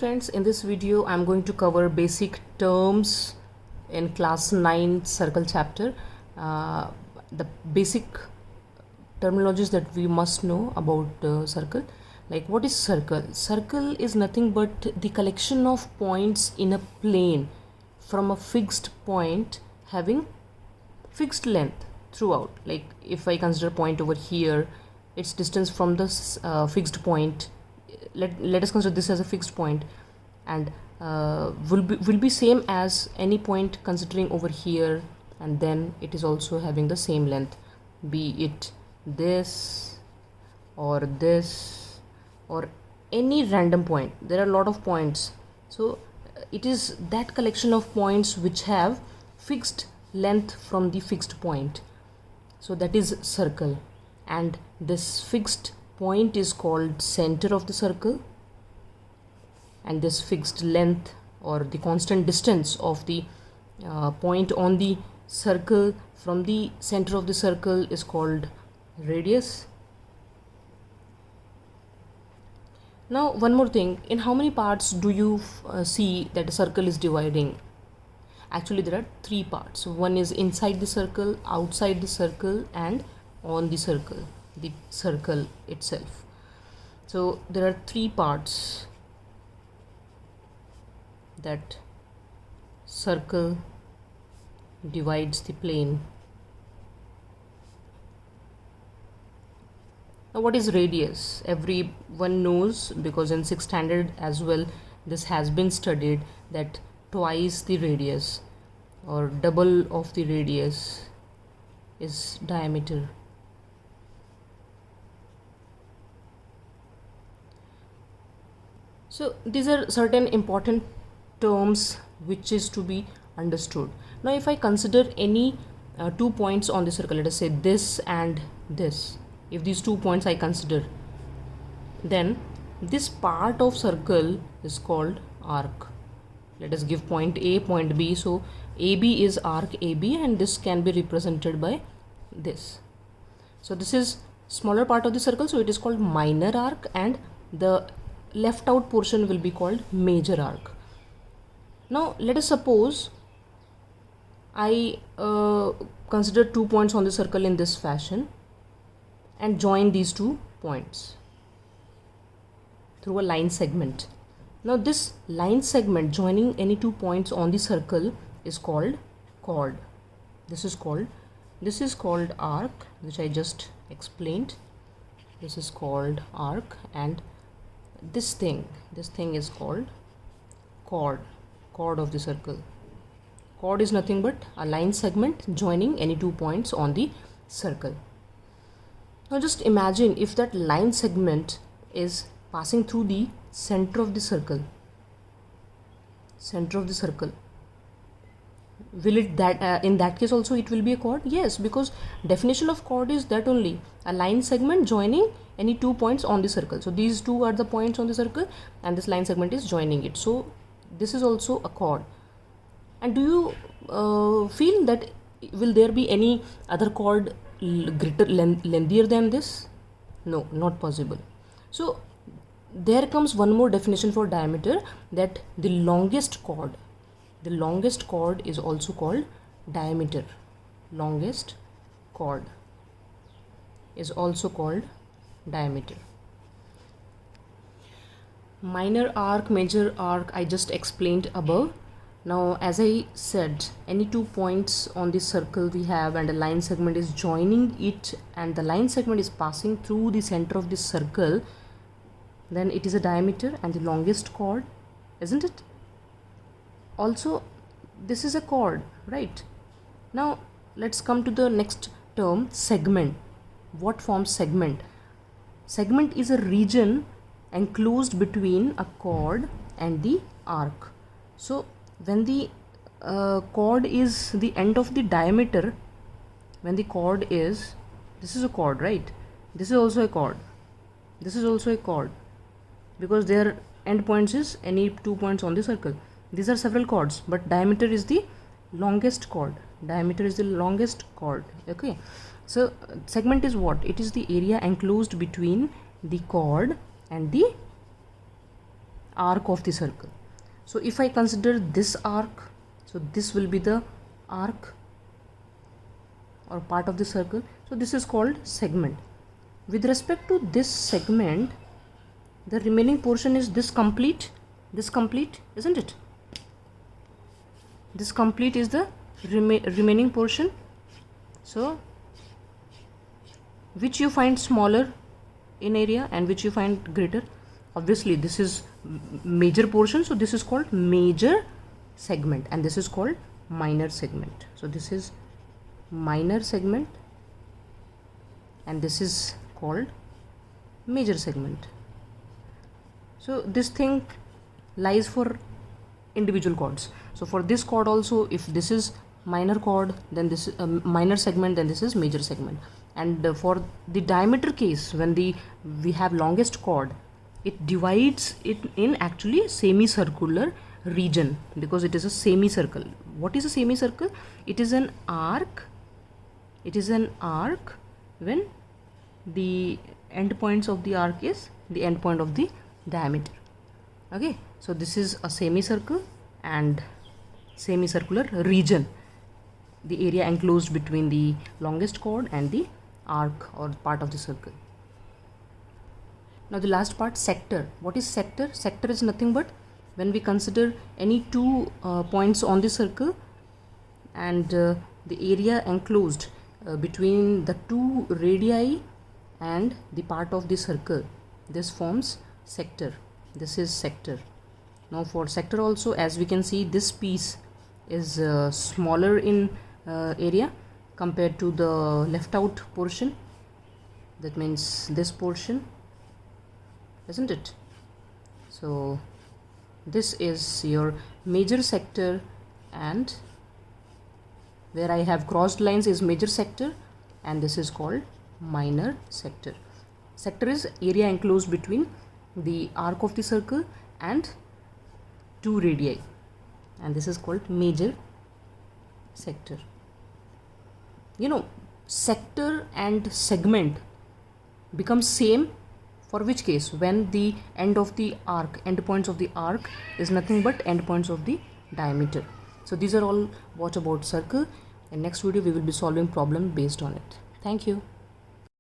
friends, in this video I'm going to cover basic terms in class 9 circle chapter. The basic terminologies that we must know about circle. Like, what is circle? Circle is nothing but the collection of points in a plane from a fixed point having fixed length throughout. Like, if I consider a point over here, its distance from the fixed point, let us consider this as a fixed point, and will be same as any point considering over here, and then it is also having the same length, be it this or any random point. There are a lot of points, so it is that collection of points which have fixed length from the fixed point. So that is circle, and this fixed point is called center of the circle, and this fixed length or the constant distance of the point on the circle from the center of the circle is called radius. Now, one more thing, in how many parts do you see that a circle is dividing? Actually, there are 3 parts. One is inside the circle, outside the circle, and on the circle itself. So there are 3 parts that circle divides the plane. Now, what is radius? Everyone knows, because in 6th standard as well this has been studied, that twice the radius or double of the radius is diameter. So these are certain important terms which is to be understood. Now, if I consider any 2 points on the circle, let us say this and this, if these 2 points I consider, then this part of circle is called arc. Let us give point A, point B. So AB is arc AB, and this can be represented by this. So this is smaller part of the circle, so it is called minor arc, and the left out portion will be called major arc. Now, let us suppose I consider 2 points on the circle in this fashion and join these 2 points through a line segment. Now, this line segment joining any 2 points on the circle is called chord. This is called arc, which I just explained. This is called arc, and this thing is called chord of the circle. Chord is nothing but a line segment joining any 2 points on the circle. Now, just imagine if that line segment is passing through the center of the circle. Will it in that case also it will be a chord? Yes, because definition of chord is that only a line segment joining any 2 points on the circle. So these 2 are the points on the circle, and this line segment is joining it. So this is also a chord. And do you feel that will there be any other chord greater lengthier than this? No, not possible. So there comes one more definition for diameter, that the longest chord is also called diameter. Longest chord is also called diameter. Minor arc, major arc, I just explained above. Now, as I said, any 2 points on the circle we have, and a line segment is joining it, and the line segment is passing through the center of the circle, then it is a diameter and the longest chord, isn't it? Also, this is a chord, right? Now, let's come to the next term, segment. What forms segment? Segment is a region enclosed between a chord and the arc. So when the chord is the end of the diameter, when the chord is, this is a chord, right? This is also a chord. This is also a chord, because their end points is any 2 points on the circle. These are several chords, but diameter is the longest chord. Okay, so segment is what? It is the area enclosed between the chord and the arc of the circle. So if I consider this arc, so this will be the arc or part of the circle. So this is called segment. With respect to this segment, the remaining portion is this complete, isn't it? This complete is the remaining portion. So which you find smaller in area and which you find greater? Obviously this is major portion, so this is called major segment, and this is called minor segment. So this is minor segment and this is called major segment. So this thing lies for individual chords. So for this chord also, if this is minor chord, then this is minor segment, then this is major segment. And for the diameter case, when we have longest chord, it divides it in actually semicircular region, because it is a semicircle. What is a semicircle? It is an arc. It is an arc when the end points of the arc is the end point of the diameter. Okay, so this is a semicircle and semicircular region, the area enclosed between the longest chord and the arc or part of the circle. Now the last part, sector. What is sector? Sector is nothing but when we consider any two points on the circle and the area enclosed between the two radii and the part of the circle, this forms sector. This is sector. Now for sector also, as we can see, this piece is smaller in area compared to the left out portion. That means this portion, isn't it? So this is your major sector, and where I have crossed lines is major sector, and this is called minor sector. Sector is area enclosed between the arc of the circle and two radii, and this is called major sector. You know, sector and segment become same for which case? When the end of the arc, end points of the arc is nothing but end points of the diameter. So these are all what about circle. In next video we will be solving problem based on it. Thank you.